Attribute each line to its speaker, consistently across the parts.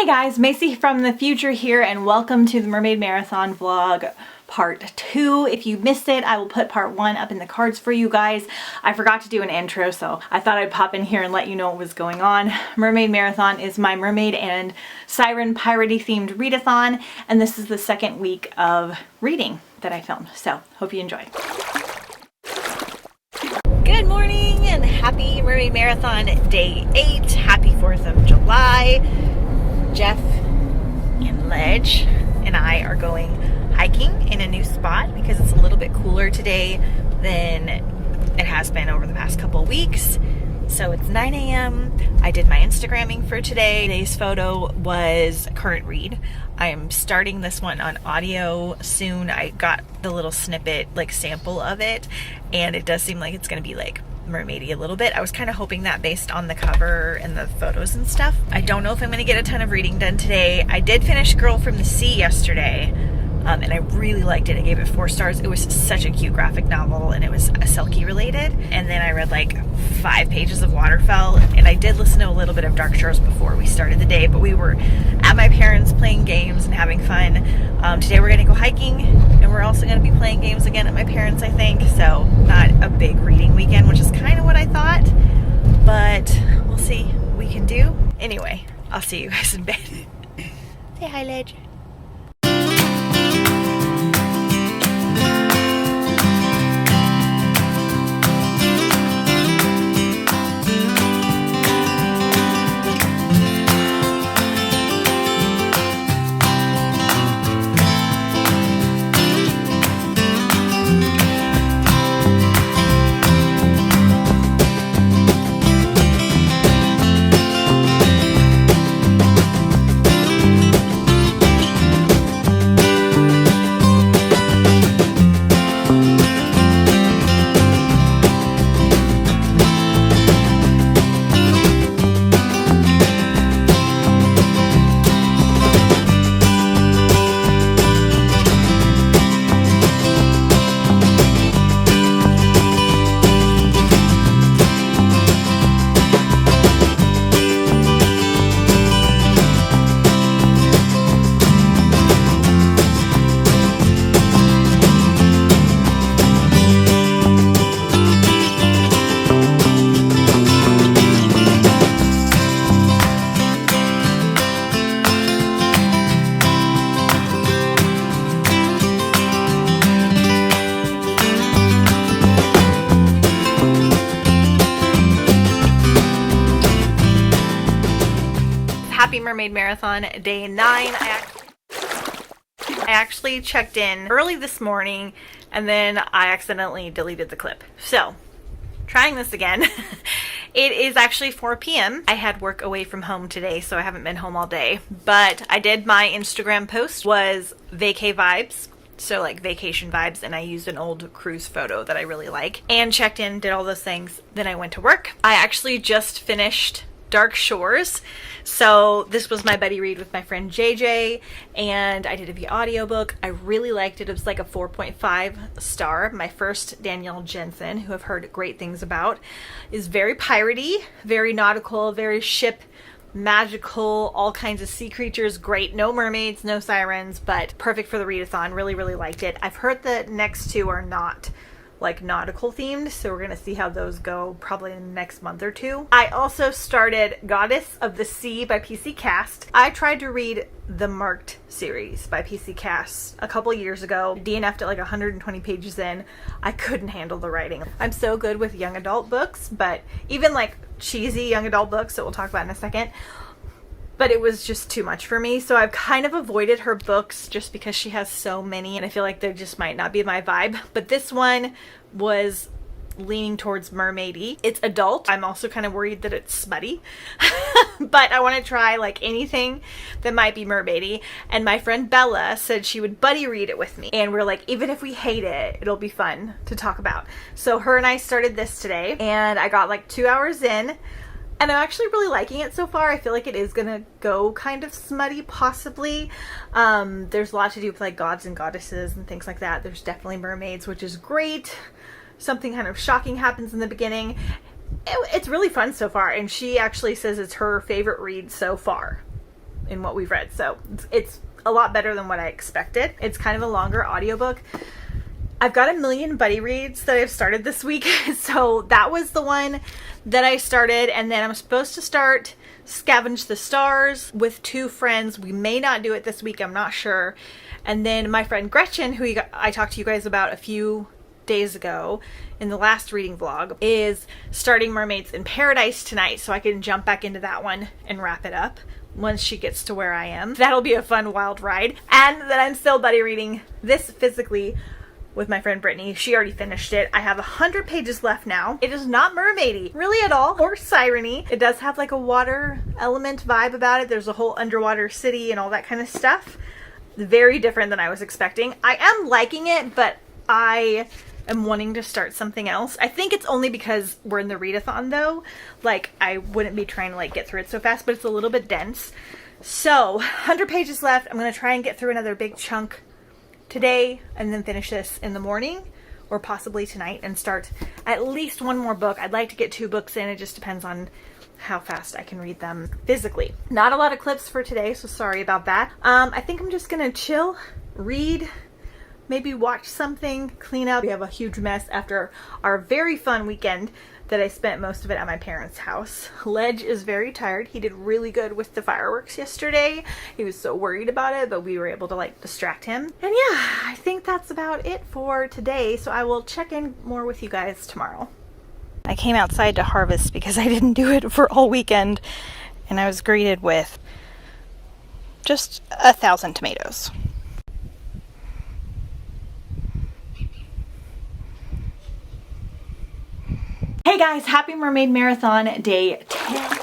Speaker 1: Hey guys, Macy from the future here, and welcome to the Mermaid Marathon vlog part 2. If you missed it, I will put part 1 up in the cards for you guys. I forgot to do an intro, so I thought I'd pop in here and let you know what was going on. Mermaid Marathon is my mermaid and siren piratey themed readathon, and this is the second week of reading that I filmed, so hope you enjoy. Good morning and happy Mermaid Marathon day 8. Happy 4th of July. Jeff and Ledge and I are going hiking in a new spot because it's a little bit cooler today than it has been over the past couple weeks. So it's 9 a.m. I did my Instagramming for today. Today's photo was current read. I'm starting this one on audio soon. I got the little snippet, like sample of it, and it does seem like it's gonna be like mermaidy a little bit. I was kind of hoping that based on the cover and the photos and stuff. I don't know if I'm gonna get a ton of reading done today. I did finish Girl from the Sea yesterday, and I really liked it. I gave it 4 stars. It was such a cute graphic novel, and it was Selkie related. And then I read like 5 pages of Waterfell, and I did listen to a little bit of Dark Shores before we started the day, but we were at my parents' playing games and having fun. Today we're gonna go hiking, and we're also gonna be playing games again at my parents', I think. So not a big reading weekend, which is kind of what I thought, but we'll see what we can do. Anyway, I'll see you guys in bed. Say hi, Ledge. Happy Mermaid Marathon day 9. I actually checked in early this morning, and then I accidentally deleted the clip. So, trying this again. It is actually 4 p.m. I had work away from home today, so I haven't been home all day. But I did, my Instagram post was vacay vibes. So like vacation vibes, and I used an old cruise photo that I really like. And checked in, did all those things. Then I went to work. I actually just finished Dark Shores. So this was my buddy read with my friend JJ, and I did the audiobook. I really liked it. It was like a 4.5 star. My first Danielle Jensen, who I've heard great things about, is very piratey, very nautical, very ship magical, all kinds of sea creatures. Great. No mermaids, no sirens, but perfect for the readathon. Really, really liked it. I've heard the next 2 are not like nautical themed, so we're gonna see how those go probably in the next month or 2. I also started Goddess of the Sea by PC Cast. I tried to read the Marked series by PC Cast a couple years ago. DNF'd at like 120 pages in. I couldn't handle the writing. I'm so good with young adult books, but even like cheesy young adult books that we'll talk about in a second, but it was just too much for me. So I've kind of avoided her books just because she has so many, and I feel like they just might not be my vibe. But this one was leaning towards mermaidy. It's adult. I'm also kind of worried that it's smutty, but I want to try like anything that might be mermaidy. And my friend Bella said she would buddy read it with me, and we're like, even if we hate it, it'll be fun to talk about. So her and I started this today, and I got like 2 hours in, and I'm actually really liking it so far. I feel like it is gonna go kind of smutty, possibly. There's a lot to do with like gods and goddesses and things like that. There's definitely mermaids, which is great. Something kind of shocking happens in the beginning. It's really fun so far, and she actually says it's her favorite read so far. in what we've read. So it's a lot better than what I expected. It's kind of a longer audiobook. I've got a million buddy reads that I've started this week. So that was the one that I started, and then I'm supposed to start Scavenge the Stars with 2 friends. We may not do it this week, I'm not sure. And then my friend Gretchen, who I talked to you guys about a few days ago in the last reading vlog, is starting Mermaids in Paradise tonight, so I can jump back into that one and wrap it up once she gets to where I am. That'll be a fun, wild ride. And then I'm still buddy reading this physically with my friend Brittany. She already finished it. I have 100 pages left now. It is not mermaidy really at all, or siren-y. It does have like a water element vibe about it. There's a whole underwater city and all that kind of stuff. Very different than I was expecting. I am liking it, but I am wanting to start something else. I think it's only because we're in the readathon though. Like, I wouldn't be trying to like get through it so fast, but it's a little bit dense. So 100 pages left. I'm going to try and get through another big chunk today and then finish this in the morning or possibly tonight and start at least one more book. I'd like to get 2 books in. It just depends on how fast I can read them physically. Not a lot of clips for today, so sorry about that. I think I'm just gonna chill, read, maybe watch something, clean up. We have a huge mess after our very fun weekend that I spent most of it at my parents' house. Ledge is very tired. He did really good with the fireworks yesterday. He was so worried about it, but we were able to like distract him. And yeah, I think that's about it for today. So I will check in more with you guys tomorrow. I came outside to harvest because I didn't do it for all weekend, and I was greeted with just 1,000 tomatoes. Hey guys, happy Mermaid Marathon day 10.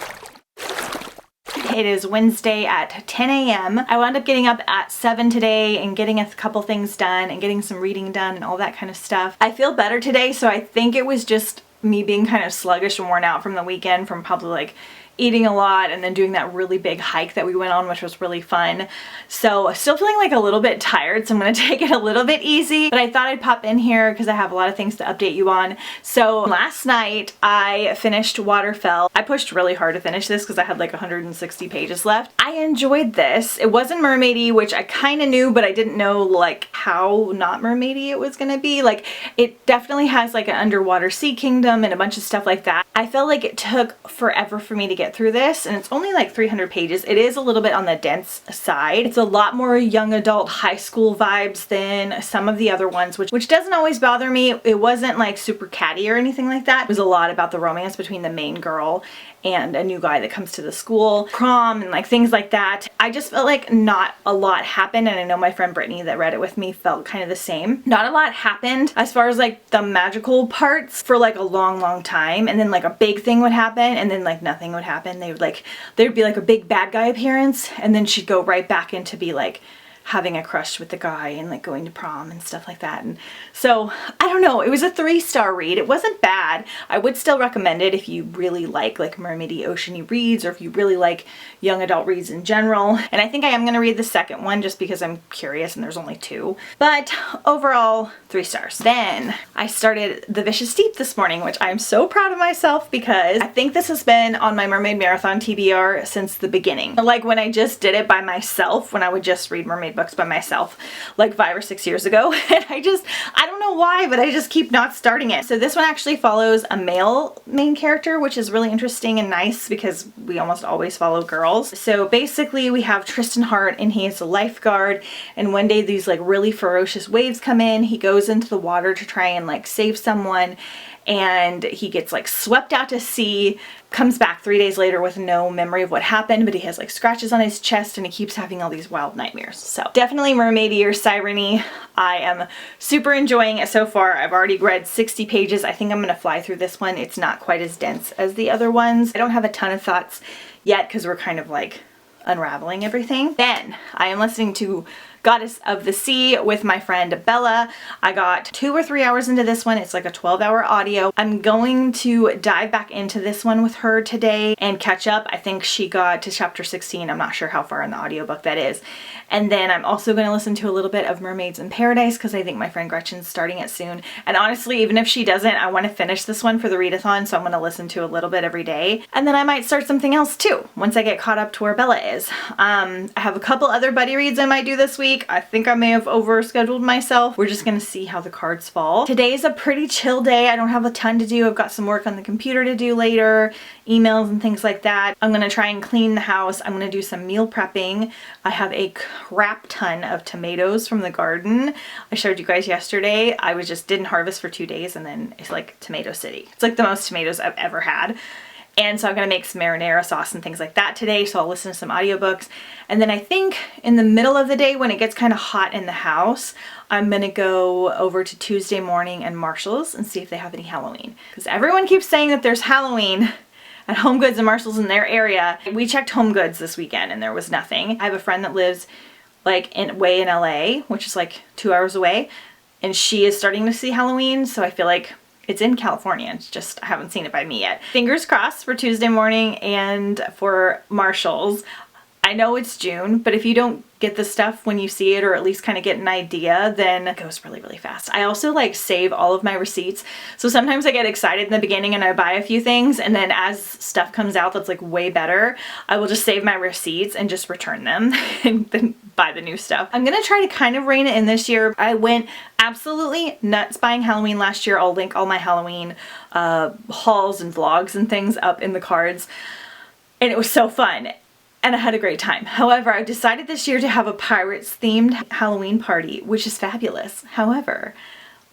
Speaker 1: It is Wednesday at 10 a.m. I wound up getting up at 7 today and getting a couple things done and getting some reading done and all that kind of stuff. I feel better today, so I think it was just me being kind of sluggish and worn out from the weekend, from probably like eating a lot and then doing that really big hike that we went on, which was really fun. So still feeling like a little bit tired, so I'm gonna take it a little bit easy, but I thought I'd pop in here because I have a lot of things to update you on. So last night I finished Waterfell. I pushed really hard to finish this because I had like 160 pages left. I enjoyed this. It wasn't mermaidy, which I kind of knew, but I didn't know like how not mermaidy it was gonna be. Like, it definitely has like an underwater sea kingdom and a bunch of stuff like that. I felt like it took forever for me to get through this, and it's only like 300 pages. It is a little bit on the dense side. It's a lot more young adult high school vibes than some of the other ones, which doesn't always bother me. It wasn't like super catty or anything like that. It was a lot about the romance between the main girl and a new guy that comes to the school, prom and like things like that. I just felt like not a lot happened, and I know my friend Brittany that read it with me felt kind of the same. Not a lot happened as far as like the magical parts for like a long time, and then like a big thing would happen and then like nothing would happen. There'd be like a big bad guy appearance, and then she'd go right back into be like having a crush with the guy and like going to prom and stuff like that. And so I don't know, it was a 3-star read. It wasn't bad. I would still recommend it if you really like mermaidy oceany reads, or if you really like young adult reads in general. And I think I am going to read the second one just because I'm curious, and there's only 2, but overall 3 stars. Then I started The Vicious Deep this morning, which I'm so proud of myself because I think this has been on my Mermaid Marathon TBR since the beginning. Like when I just did it by myself, when I would just read mermaid books by myself like 5 or 6 years ago, and I don't know why, but I just keep not starting it. So this one actually follows a male main character, which is really interesting and nice because we almost always follow girls. So basically we have Tristan Hart, and he is a lifeguard, and one day these like really ferocious waves come in. He goes into the water to try and like save someone, and he gets like swept out to sea, comes back 3 days later with no memory of what happened, but he has like scratches on his chest, and he keeps having all these wild nightmares. So definitely mermaidy or siren-y. I am super enjoying it so far. I've already read 60 pages. I think I'm gonna fly through this one. It's not quite as dense as the other ones. I don't have a ton of thoughts yet because we're kind of like unraveling everything. Then I am listening to Goddess of the Sea with my friend Bella. I got 2 or 3 hours into this one. It's like a 12-hour audio. I'm going to dive back into this one with her today and catch up. I think she got to chapter 16. I'm not sure how far in the audiobook that is. And then I'm also going to listen to a little bit of Mermaids in Paradise because I think my friend Gretchen's starting it soon. And honestly, even if she doesn't, I want to finish this one for the readathon, so I'm going to listen to a little bit every day. And then I might start something else too once I get caught up to where Bella is. I have a couple other buddy reads I might do this week. I think I may have overscheduled myself. We're just gonna see how the cards fall. Today is a pretty chill day. I don't have a ton to do. I've got some work on the computer to do later, emails and things like that. I'm gonna try and clean the house. I'm gonna do some meal prepping. I have a crap ton of tomatoes from the garden. I showed you guys yesterday. I just didn't harvest for 2 days and then it's like tomato city. It's like the most tomatoes I've ever had. And so I'm gonna make some marinara sauce and things like that today, so I'll listen to some audiobooks. And then I think in the middle of the day when it gets kind of hot in the house, I'm gonna go over to Tuesday Morning and Marshall's and see if they have any Halloween. Because everyone keeps saying that there's Halloween at Home Goods and Marshall's in their area. We checked Home Goods this weekend and there was nothing. I have a friend that lives like way in LA, which is like 2 hours away, and she is starting to see Halloween, so I feel like it's in California. It's just, I haven't seen it by me yet. Fingers crossed for Tuesday Morning and for Marshall's. I know it's June, but if you don't get the stuff when you see it, or at least kind of get an idea, then it goes really, really fast. I also like save all of my receipts. So sometimes I get excited in the beginning and I buy a few things, and then as stuff comes out that's like way better, I will just save my receipts and just return them and then buy the new stuff. I'm gonna try to kind of rein it in this year. I went absolutely nuts buying Halloween last year. I'll link all my Halloween hauls and vlogs and things up in the cards. And it was so fun. And I had a great time. However, I decided this year to have a Pirates themed Halloween party, which is fabulous. However,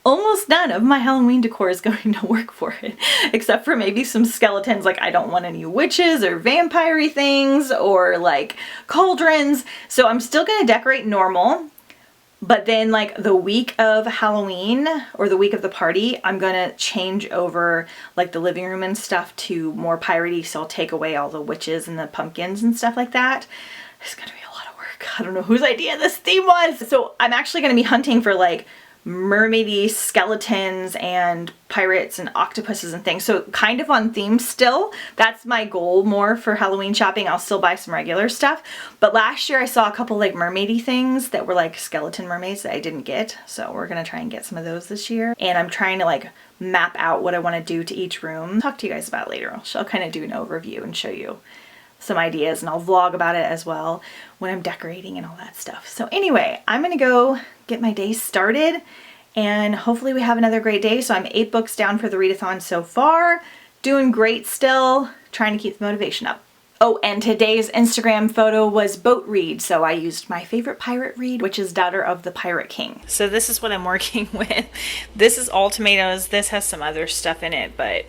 Speaker 1: almost none of my Halloween decor is going to work for it, except for maybe some skeletons. Like I don't want any witches or vampire-y things or like cauldrons. So I'm still gonna decorate normal. But then like the week of Halloween or the week of the party, I'm gonna change over like the living room and stuff to more piratey. So I'll take away all the witches and the pumpkins and stuff like that. It's gonna be a lot of work. I don't know whose idea this theme was. So I'm actually gonna be hunting for like mermaidy skeletons and pirates and octopuses and things. So kind of on theme still. That's my goal more for Halloween shopping. I'll still buy some regular stuff. But last year I saw a couple like mermaidy things that were like skeleton mermaids that I didn't get. So we're gonna try and get some of those this year. And I'm trying to like map out what I wanna do to each room. I'll talk to you guys about it later. I'll kind of do an overview and show you some ideas, and I'll vlog about it as well when I'm decorating and all that stuff. So anyway, I'm gonna go get my day started and hopefully we have another great day. So I'm 8 books down for the readathon so far. Doing great still, trying to keep the motivation up. Oh, and today's Instagram photo was boat read. So I used my favorite pirate read, which is Daughter of the Pirate King. So this is what I'm working with. This is all tomatoes. This has some other stuff in it, but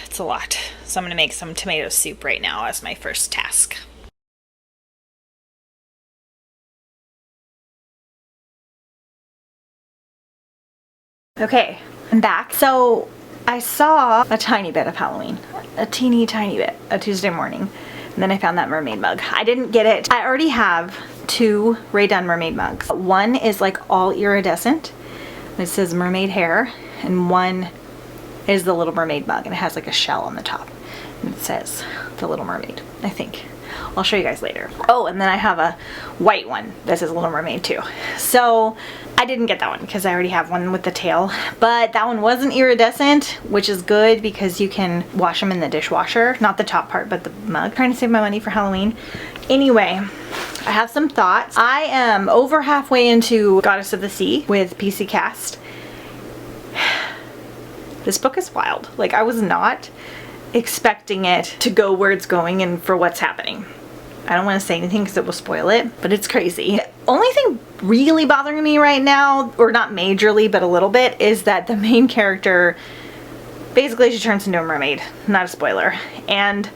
Speaker 1: it's a lot. So I'm gonna make some tomato soup right now as my first task. Okay, I'm back. So I saw a tiny bit of Halloween, a teeny tiny bit, a Tuesday Morning. And then I found that mermaid mug. I didn't get it. I already have 2 Rae Dunn mermaid mugs. One is like all iridescent. It says mermaid hair, and one is the Little Mermaid mug, and it has like a shell on the top. And it says the Little Mermaid, I think. I'll show you guys later. Oh, and then I have a white one that says Little Mermaid too. So I didn't get that one because I already have one with the tail, but that one wasn't iridescent, which is good because you can wash them in the dishwasher. Not the top part, but the mug. Trying to save my money for Halloween. Anyway, I have some thoughts. I am over halfway into Goddess of the Sea with PC Cast. This book is wild. Like, I was not expecting it to go where it's going and for what's happening. I don't want to say anything because it will spoil it, but it's crazy. The only thing really bothering me right now, or not majorly, but a little bit, is that the main character, basically she turns into a mermaid. Not a spoiler. And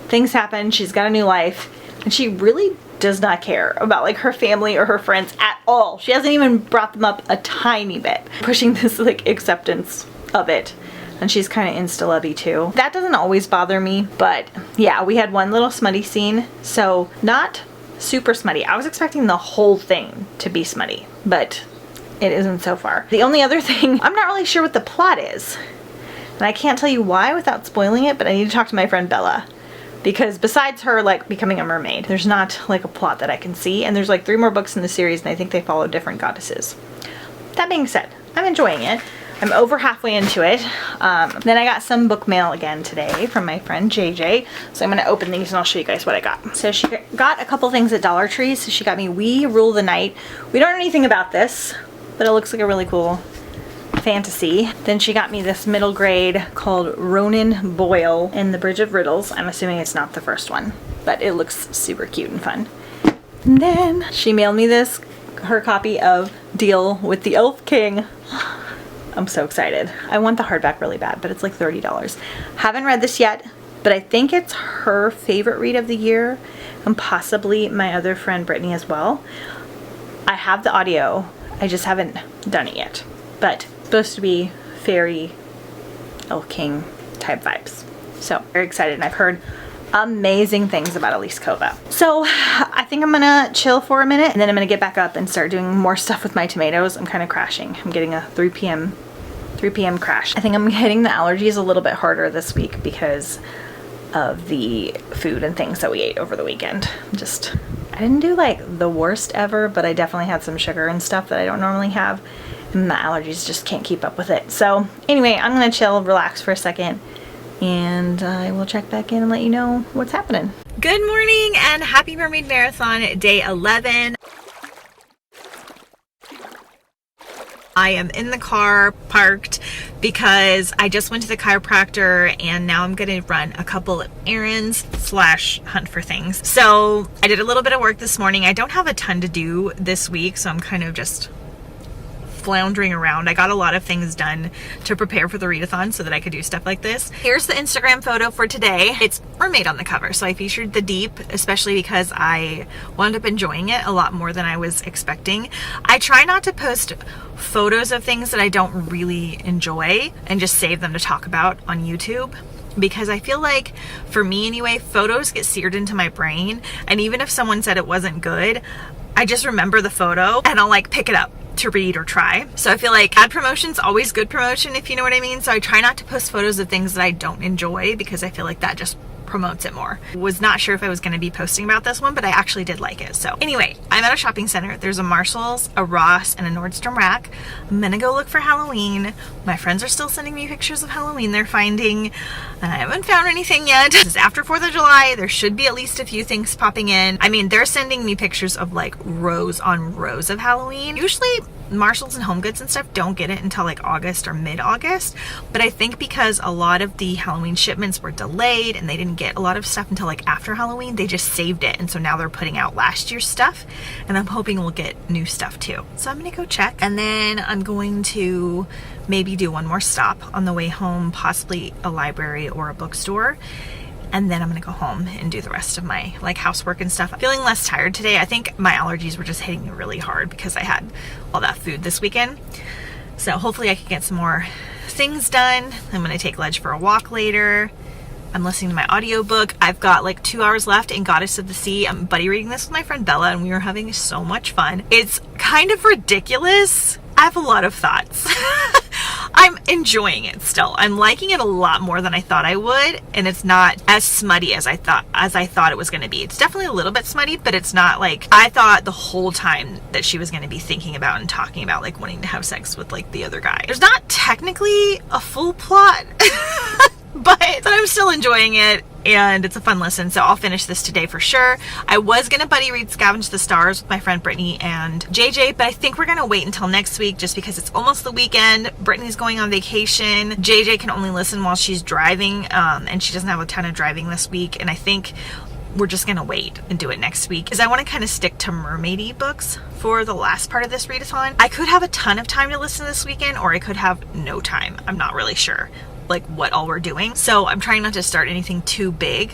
Speaker 1: things happen, she's got a new life, and she really does not care about like her family or her friends at all. She hasn't even brought them up a tiny bit. Pushing this like acceptance of it. And she's kind of insta-lovey too. That doesn't always bother me, but yeah, we had one little smutty scene, so not super smutty. I was expecting the whole thing to be smutty, but it isn't so far. The only other thing, I'm not really sure what the plot is, and I can't tell you why without spoiling it, but I need to talk to my friend Bella, because besides her like becoming a mermaid, there's not like a plot that I can see, and there's like 3 more books in the series, and I think they follow different goddesses. That being said, I'm enjoying it. I'm over halfway into it. Then I got some book mail again today from my friend JJ. So I'm gonna open these and I'll show you guys what I got. So she got a couple things at Dollar Tree. So she got me We Rule the Night. We don't know anything about this, but it looks like a really cool fantasy. Then she got me this middle grade called Ronan Boyle and the Bridge of Riddles. I'm assuming it's not the first one, but it looks super cute and fun. And then she mailed me this, her copy of Deal with the Elf King. I'm so excited. I want the hardback really bad, but it's like $30. Haven't read this yet, but I think it's her favorite read of the year, and possibly my other friend Brittany as well. I have the audio, I just haven't done it yet, but it's supposed to be fairy Elf King type vibes. So very excited, and I've heard amazing things about Elise Kova. So I think I'm gonna chill for a minute, and then I'm gonna get back up and start doing more stuff with my tomatoes. I'm kind of crashing. I'm getting a 3 p.m. crash. I think I'm hitting the allergies a little bit harder this week because of the food and things that we ate over the weekend. I didn't do like the worst ever, but I definitely had some sugar and stuff that I don't normally have, and my allergies just can't keep up with it. So anyway, I'm gonna chill, relax for a second, and I will check back in and let you know what's happening. Good morning and happy Mermaid Marathon day 11. I am in the car parked because I just went to the chiropractor and now I'm gonna run a couple of errands / hunt for things. So I did a little bit of work this morning. I don't have a ton to do this week, so I'm kind of just floundering around. I got a lot of things done to prepare for the readathon so that I could do stuff like this. Here's the Instagram photo for today. It's mermaid on the cover, so I featured the deep, especially because I wound up enjoying it a lot more than I was expecting. I try not to post photos of things that I don't really enjoy and just save them to talk about on YouTube, because I feel like, for me anyway, photos get seared into my brain, and even if someone said it wasn't good, I just remember the photo and I'll like pick it up to read or try. So I feel like ad promotion's always good promotion, if you know what I mean. So I try not to post photos of things that I don't enjoy, because I feel like that just promotes it more. Was not sure if I was going to be posting about this one, but I actually did like it. So anyway, I'm at a shopping center. There's a Marshall's, a Ross, and a Nordstrom Rack. I'm gonna go look for Halloween. My friends are still sending me pictures of Halloween they're finding, and I haven't found anything yet. This is after 4th of July. There should be at least a few things popping in. I mean, they're sending me pictures of like rows on rows of Halloween. Usually Marshalls and Home Goods and stuff don't get it until like August or mid-August, but I think because a lot of the Halloween shipments were delayed and they didn't get a lot of stuff until like after Halloween, they just saved it, and so now they're putting out last year's stuff, and I'm hoping we'll get new stuff too. So I'm gonna go check, and then I'm going to maybe do one more stop on the way home, possibly a library or a bookstore, and then I'm gonna go home and do the rest of my like housework and stuff. I'm feeling less tired today. I think my allergies were just hitting me really hard because I had all that food this weekend. So hopefully I can get some more things done. I'm gonna take Ledge for a walk later. I'm listening to my audiobook. I've got like 2 hours left in Goddess of the Sea. I'm buddy reading this with my friend Bella, and we were having so much fun. It's kind of ridiculous. I have a lot of thoughts. I'm enjoying it still. I'm liking it a lot more than I thought I would, and it's not as smutty as I thought it was going to be. It's definitely a little bit smutty, but it's not like I thought the whole time that she was going to be thinking about and talking about like wanting to have sex with like the other guy. There's not technically a full plot, but I'm still enjoying it, and it's a fun listen, so I'll finish this today for sure. I was gonna buddy read Scavenge the Stars with my friend Brittany and JJ, but I think we're gonna wait until next week just because it's almost the weekend. Brittany's going on vacation. JJ can only listen while she's driving, and she doesn't have a ton of driving this week, and I think we're just gonna wait and do it next week because I want to kind of stick to mermaid-y books for the last part of this readathon. I could have a ton of time to listen this weekend, or I could have no time. I'm not really sure like what all we're doing, so I'm trying not to start anything too big,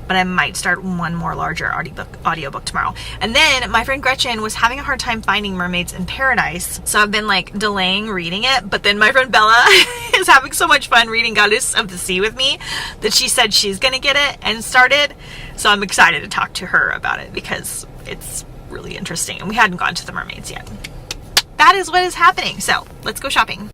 Speaker 1: but I might start one more larger audiobook tomorrow. And then my friend Gretchen was having a hard time finding Mermaids in Paradise, so I've been like delaying reading it, but then my friend Bella is having so much fun reading Goddess of the Sea with me that she said she's gonna get it and start it, so I'm excited to talk to her about it because it's really interesting, and we hadn't gone to the mermaids yet. That is what is happening, so let's go shopping.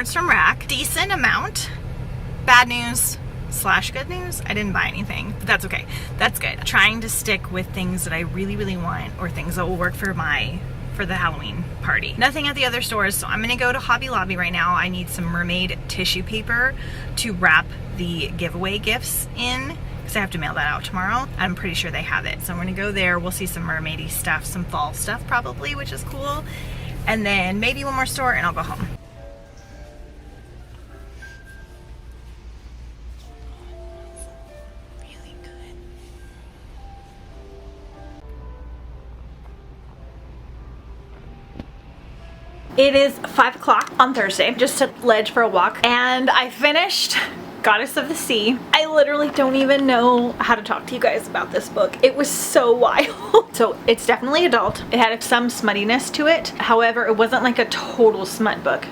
Speaker 1: Nordstrom Rack. Decent amount. Bad news slash good news, I didn't buy anything, but that's okay. That's good. Trying to stick with things that I really, really want, or things that will work for the Halloween party. Nothing at the other stores, so I'm gonna go to Hobby Lobby right now. I need some mermaid tissue paper to wrap the giveaway gifts in, because I have to mail that out tomorrow. I'm pretty sure they have it. So I'm gonna go there. We'll see some mermaidy stuff, some fall stuff probably, which is cool. And then maybe one more store and I'll go home. It is 5 o'clock on Thursday. Just took Ledge for a walk and I finished Goddess of the Sea. I literally don't even know how to talk to you guys about this book. It was so wild. So it's definitely adult. It had some smuttiness to it. However, it wasn't like a total smut book.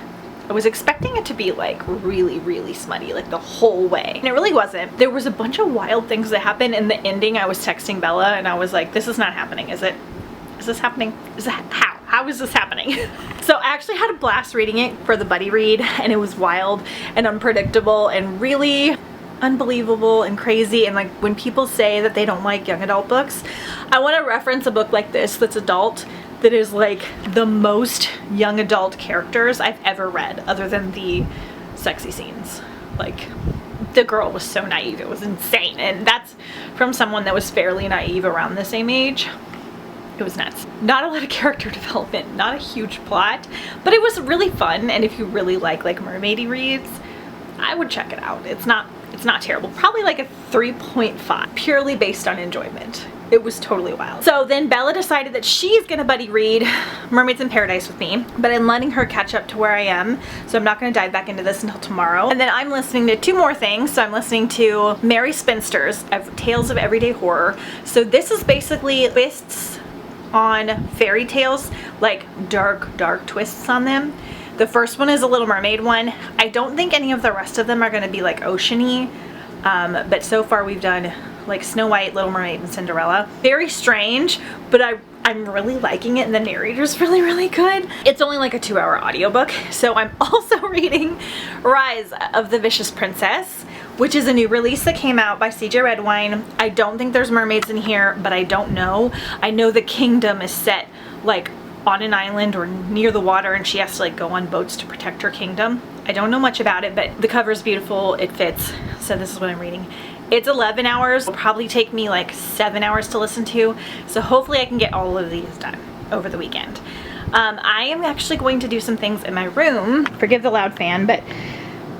Speaker 1: I was expecting it to be like really, really smutty, like the whole way. And it really wasn't. There was a bunch of wild things that happened in the ending. I was texting Bella and I was like, this is not happening, is it? Is this happening? Is that how? How is this happening? So I actually had a blast reading it for the buddy read, and it was wild and unpredictable and really unbelievable and crazy. And like when people say that they don't like young adult books, I want to reference a book like this that's adult, that is like the most young adult characters I've ever read, other than the sexy scenes. Like, the girl was so naive, it was insane. And that's from someone that was fairly naive around the same age. It was nuts. Not a lot of character development, not a huge plot, but it was really fun. And if you really like mermaidy reads, I would check it out. It's not terrible. Probably like a 3.5, purely based on enjoyment. It was totally wild. So then Bella decided that she's gonna buddy read Mermaids in Paradise with me, but I'm letting her catch up to where I am. So I'm not gonna dive back into this until tomorrow. And then I'm listening to 2 more things. So I'm listening to Merry Spinsters of Tales of Everyday Horror. So this is basically twists on fairy tales, like dark twists on them. The first one is a Little Mermaid one. I don't think any of the rest of them are going to be like oceany, but so far we've done like Snow White, Little Mermaid, and Cinderella. Very strange, but I'm really liking it, and the narrator's really, really good. It's only like a 2-hour audiobook. So I'm also reading Rise of the Vicious Princess, which is a new release that came out by CJ Redwine. I don't think there's mermaids in here, but I don't know. I know the kingdom is set like on an island or near the water, and she has to like go on boats to protect her kingdom. I don't know much about it, but the cover's beautiful, it fits. So this is what I'm reading. It's 11 hours. It'll probably take me like 7 hours to listen to. So hopefully I can get all of these done over the weekend. I am actually going to do some things in my room. Forgive the loud fan, but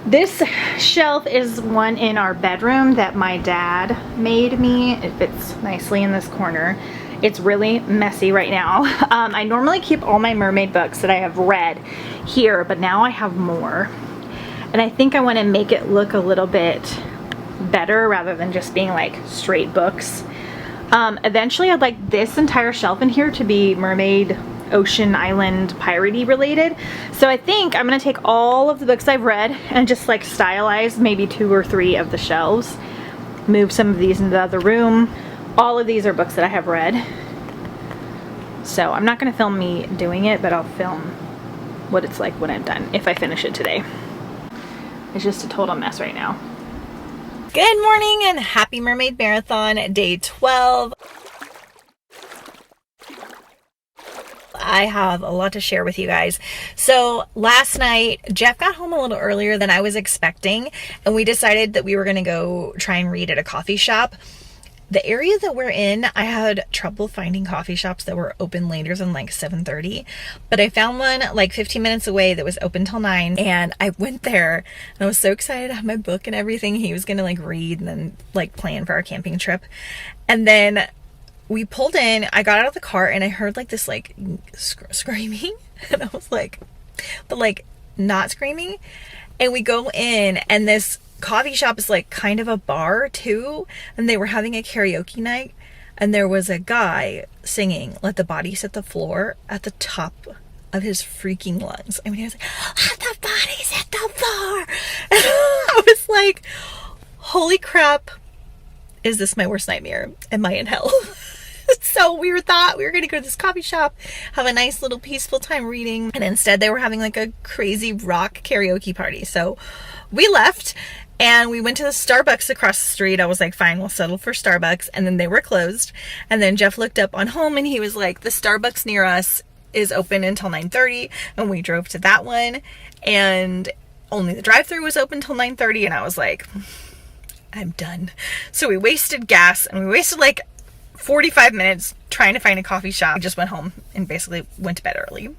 Speaker 1: this shelf is one in our bedroom that my dad made me. It fits nicely in this corner. It's really messy right now. I normally keep all my mermaid books that I have read here, but now I have more. And I think I want to make it look a little bit better rather than just being like straight books. Eventually I'd like this entire shelf in here to be mermaid, ocean, island, piratey related. So I think I'm gonna take all of the books I've read and just like stylize maybe 2 or 3 of the shelves, move some of these into the other room. All of these are books that I have read. So I'm not gonna film me doing it, but I'll film what it's like when I'm done, if I finish it today. It's just a total mess right now. Good morning and happy Mermaid Marathon, day 12. I have a lot to share with you guys. So last night, Jeff got home a little earlier than I was expecting, and we decided that we were gonna go try and read at a coffee shop. The area that we're in, I had trouble finding coffee shops that were open later than like 7:30, but I found one like 15 minutes away that was open till 9, and I went there and I was so excited to have my book and everything he was gonna like read and then like plan for our camping trip. And then we pulled in, I got out of the car and I heard like this like screaming, and I was like, but like not screaming. And we go in, and this coffee shop is like kind of a bar too, and they were having a karaoke night, and there was a guy singing "Let the Bodies Hit the Floor" at the top of his freaking lungs. I mean, he was like, "Let the bodies hit the floor." And I was like, holy crap, is this my worst nightmare? Am I in hell? So we thought we were going to go to this coffee shop, have a nice little peaceful time reading, and instead they were having like a crazy rock karaoke party. So we left and we went to the Starbucks across the street. I was like, fine, we'll settle for Starbucks. And then they were closed. And then Jeff looked up on home and he was like, the Starbucks near us is open until 9:30. And we drove to that one and only the drive-thru was open till 9:30. And I was like, I'm done. So we wasted gas and we wasted like 45 minutes trying to find a coffee shop. I just went home and basically went to bed early.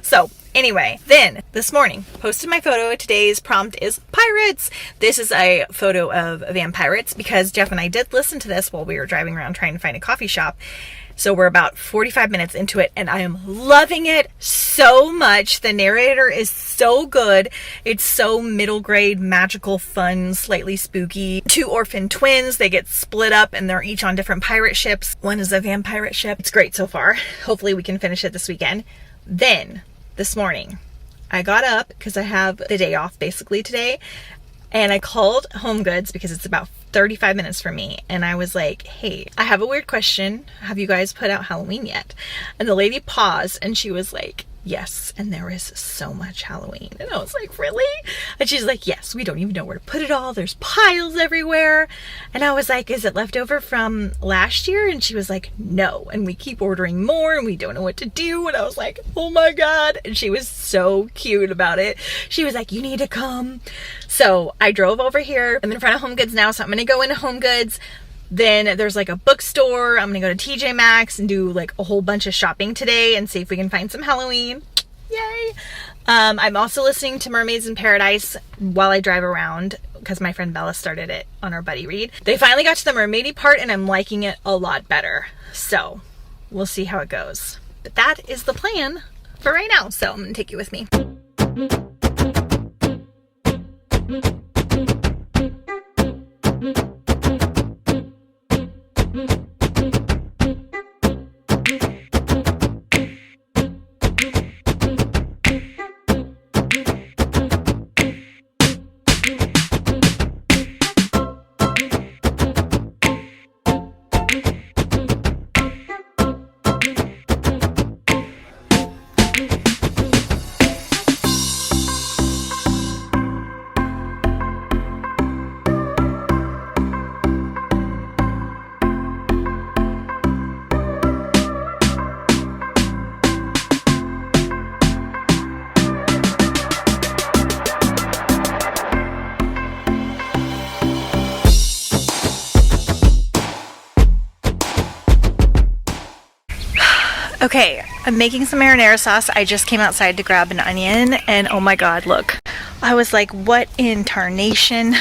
Speaker 1: So anyway, then this morning, posted my photo. Today's prompt is pirates. This is a photo of vampirates because Jeff and I did listen to this while we were driving around trying to find a coffee shop. So we're about 45 minutes into it and I am loving it so much. The narrator is so good. It's so middle grade, magical, fun, slightly spooky. 2 orphan twins. They get split up and they're each on different pirate ships. One is a vampire ship. It's great so far. Hopefully we can finish it this weekend. Then this morning I got up because I have the day off basically today. And I called Home Goods because it's about 35 minutes from me. And I was like, hey, I have a weird question. Have you guys put out Halloween yet? And the lady paused and she was like, yes. And there is so much Halloween. And I was like, really? And she's like, yes, we don't even know where to put it all. There's piles everywhere. And I was like, is it left over from last year? And she was like, no. And we keep ordering more and we don't know what to do. And I was like, oh my God. And she was so cute about it. She was like, you need to come. So I drove over here. I'm in front of Home Goods now. So I'm going to go into Home Goods. Then there's like a bookstore. I'm gonna go to TJ Maxx and do like a whole bunch of shopping today and see if we can find some Halloween. Yay! I'm also listening to Mermaids in Paradise while I drive around because my friend Bella started it on our buddy read. They finally got to the mermaidy part and I'm liking it a lot better. So we'll see how it goes. But that is the plan for right now. So I'm gonna take you with me. Okay, I'm making some marinara sauce. I just came outside to grab an onion and oh my God, look. I was like, what in tarnation?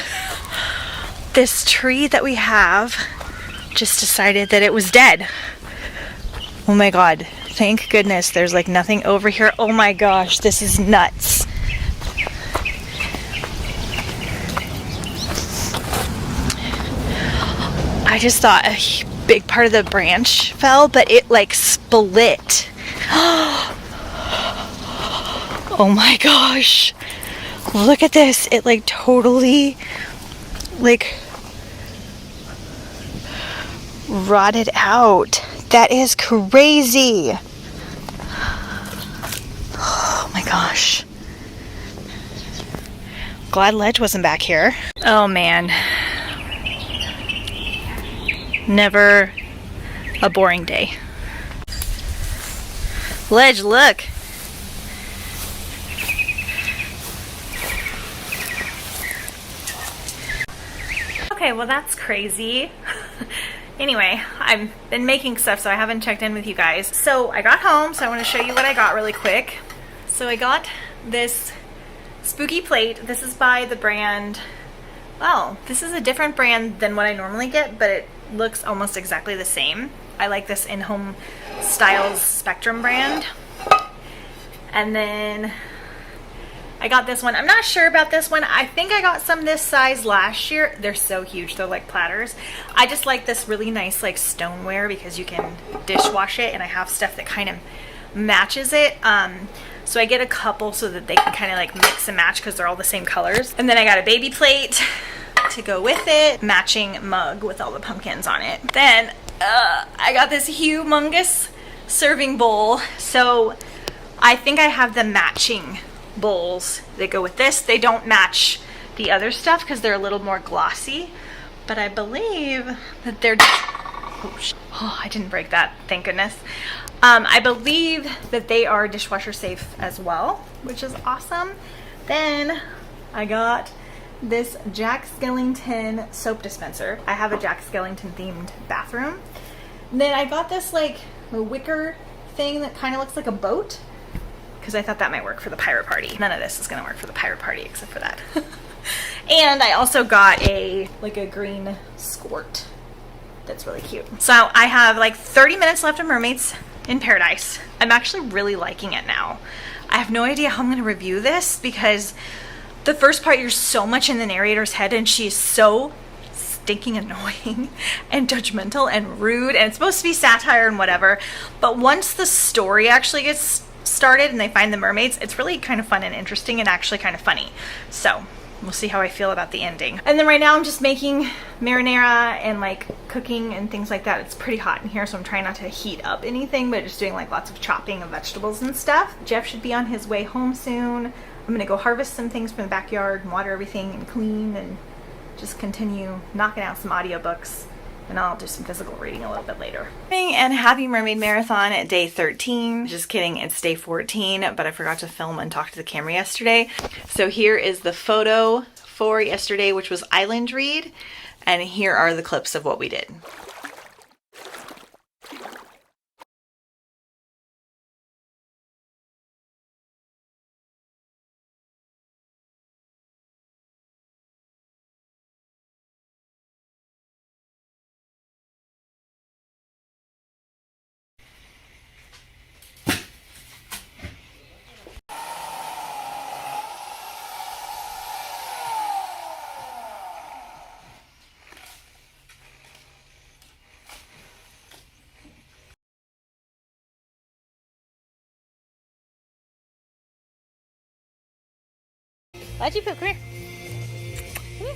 Speaker 1: This tree that we have just decided that it was dead. Oh my God, thank goodness there's like nothing over here. Oh my gosh, this is nuts. I just thought a big part of the branch fell, but it like split. Oh my gosh. Look at this. It like totally like rotted out. That is crazy. Oh my gosh. Glad Ledge wasn't back here. Oh man. Never a boring day. Ledge, look. Okay, well that's crazy. Anyway, I've been making stuff, so I haven't checked in with you guys. So I got home, so I want to show you what I got really quick. So I got this spooky plate. This is by the brand, well, this is a different brand than what I normally get, but it looks almost exactly the same. I like this In Home Styles Spectrum brand. And then I got this one. I'm not sure about this one. I think I got some this size last year. They're so huge. They're like platters. I just like this really nice like stoneware because you can dishwash it, and I have stuff that kind of matches it. So I get a couple so that they can kind of like mix and match because they're all the same colors. And then I got a baby plate to go with it, matching mug with all the pumpkins on it. Then I got this humongous serving bowl. So I think I have the matching bowls that go with this. They don't match the other stuff because they're a little more glossy, but I believe that they're, oh, I didn't break that, thank goodness. I believe that they are dishwasher safe as well, which is awesome. Then I got this Jack Skellington soap dispenser. I have a Jack Skellington themed bathroom. And then I got this like a wicker thing that kind of looks like a boat, because I thought that might work for the pirate party. None of this is gonna work for the pirate party except for that. And I also got a green squirt that's really cute. So I have like 30 minutes left of Mermaids in Paradise. I'm actually really liking it now. I have no idea how I'm gonna review this because the first part you're so much in the narrator's head and she's so stinking annoying and judgmental and rude, and it's supposed to be satire and whatever, but once the story actually gets started and they find the mermaids, it's really kind of fun and interesting and actually kind of funny. So we'll see how I feel about the ending. And then right now I'm just making marinara and like cooking and things like that. It's pretty hot in here, so I'm trying not to heat up anything, but just doing like lots of chopping of vegetables and stuff. Jeff should be on his way home soon. I'm gonna go harvest some things from the backyard and water everything and clean and just continue knocking out some audiobooks, and I'll do some physical reading a little bit later. And happy Mermaid Marathon at day 13. Just kidding, it's day 14, but I forgot to film and talk to the camera yesterday. So here is the photo for yesterday, which was Island Read, and here are the clips of what we did. Why'd you poop? Come here. Come here.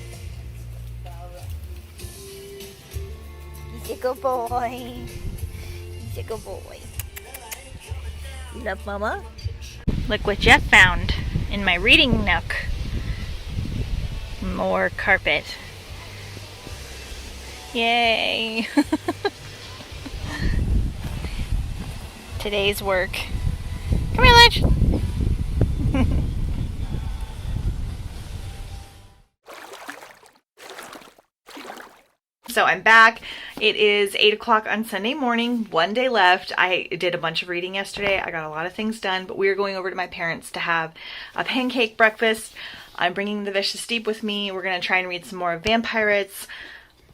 Speaker 1: He's a good boy. He's a good boy. You love Mama? Look what Jeff found in my reading nook. More carpet. Yay! Today's work. Come here, Ledge. So I'm back. It is 8 o'clock on Sunday morning, one day left. I did a bunch of reading yesterday. I got a lot of things done, but we are going over to my parents to have a pancake breakfast. I'm bringing the Vicious Deep with me. We're going to try and read some more of Vampirates.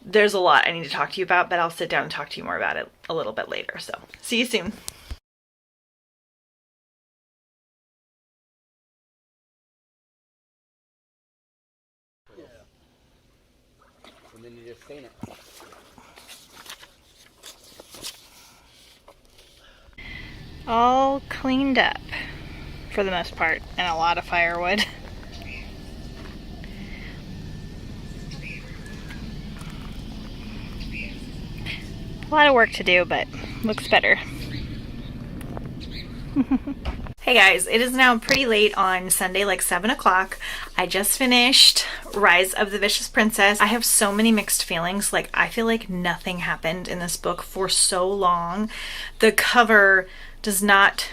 Speaker 1: There's a lot I need to talk to you about, but I'll sit down and talk to you more about it a little bit later. So see you soon.
Speaker 2: And then you just stain it.
Speaker 1: All cleaned up for the most part, and a lot of firewood. A lot of work to do, but looks better. Hey guys, it is now pretty late on Sunday, like 7 o'clock. I just finished Rise of the Vicious Princess. I have so many mixed feelings. Like, I feel like nothing happened in this book for so long. The cover does not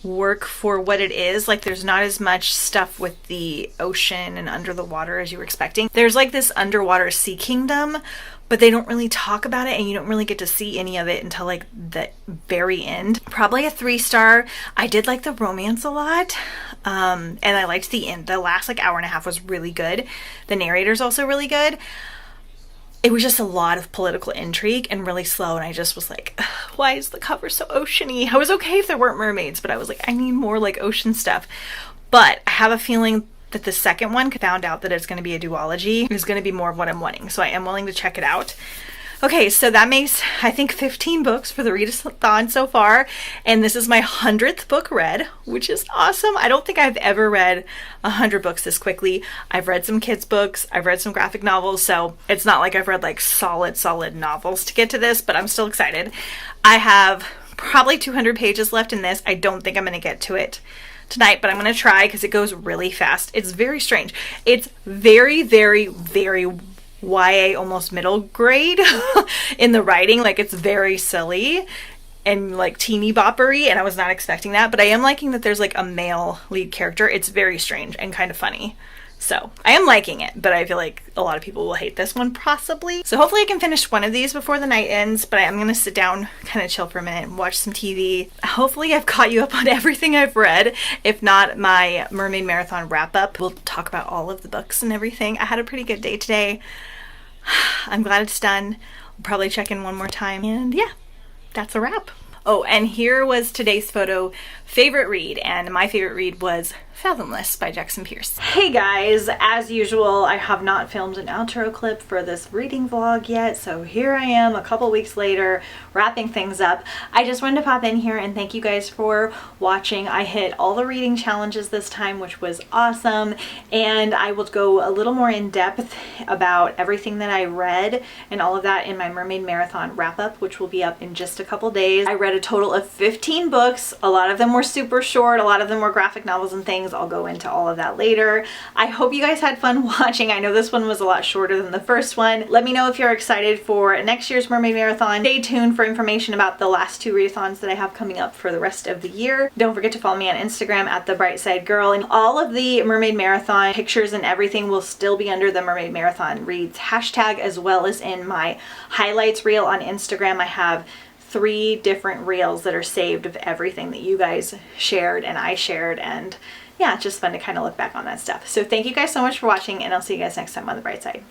Speaker 1: work for what it is. Like, there's not as much stuff with the ocean and under the water as you were expecting. There's like this underwater sea kingdom, but they don't really talk about it, and you don't really get to see any of it until like the very end. Probably a 3-star. I did like the romance a lot, and I liked the end. The last like hour and a half was really good. The narrator's also really good. It was just a lot of political intrigue and really slow, and I just was like, why is the cover so oceany? I was okay if there weren't mermaids, but I was like, I need more like ocean stuff. But I have a feeling that the second one, found out that it's going to be a duology, is going to be more of what I'm wanting. So I am willing to check it out. Okay, so that makes, I think, 15 books for the readathon so far, and this is my 100th book read, which is awesome. I don't think I've ever read 100 books this quickly. I've read some kids' books, I've read some graphic novels, so it's not like I've read like solid novels to get to this, but I'm still excited. I have probably 200 pages left in this. I don't think I'm going to get to it tonight, but I'm going to try because it goes really fast. It's very strange. It's very YA, almost middle grade in the writing. Like, it's very silly and like teeny boppery, and I was not expecting that, but I am liking that there's like a male lead character. It's very strange and kind of funny. So I am liking it, but I feel like a lot of people will hate this one possibly. So hopefully I can finish one of these before the night ends, but I'm gonna sit down, kind of chill for a minute and watch some TV. Hopefully I've caught you up on everything I've read. If not, my Mermaid Marathon wrap up, we'll talk about all of the books and everything. I had a pretty good day today. I'm glad it's done. I'll probably check in one more time, and yeah, that's a wrap. Oh, and here was today's photo favorite read, and my favorite read was Fathomless by Jackson Pierce. Hey guys, as usual, I have not filmed an outro clip for this reading vlog yet, so here I am a couple weeks later wrapping things up. I just wanted to pop in here and thank you guys for watching. I hit all the reading challenges this time, which was awesome, and I will go a little more in depth about everything that I read and all of that in my Mermaid Marathon wrap up, which will be up in just a couple days. I read a total of 15 books. A lot of them were super short, a lot of them were graphic novels and things. I'll go into all of that later. I hope you guys had fun watching. I know this one was a lot shorter than the first one. Let me know if you're excited for next year's Mermaid Marathon. Stay tuned for information about the last 2 readathons that I have coming up for the rest of the year. Don't forget to follow me on Instagram at The Bright Side Girl, and all of the Mermaid Marathon pictures and everything will still be under the Mermaid Marathon Reads hashtag, as well as in my highlights reel on Instagram. I have 3 different reels that are saved of everything that you guys shared and I shared, and yeah, it's just fun to kind of look back on that stuff. So thank you guys so much for watching, and I'll see you guys next time on The Bright Side.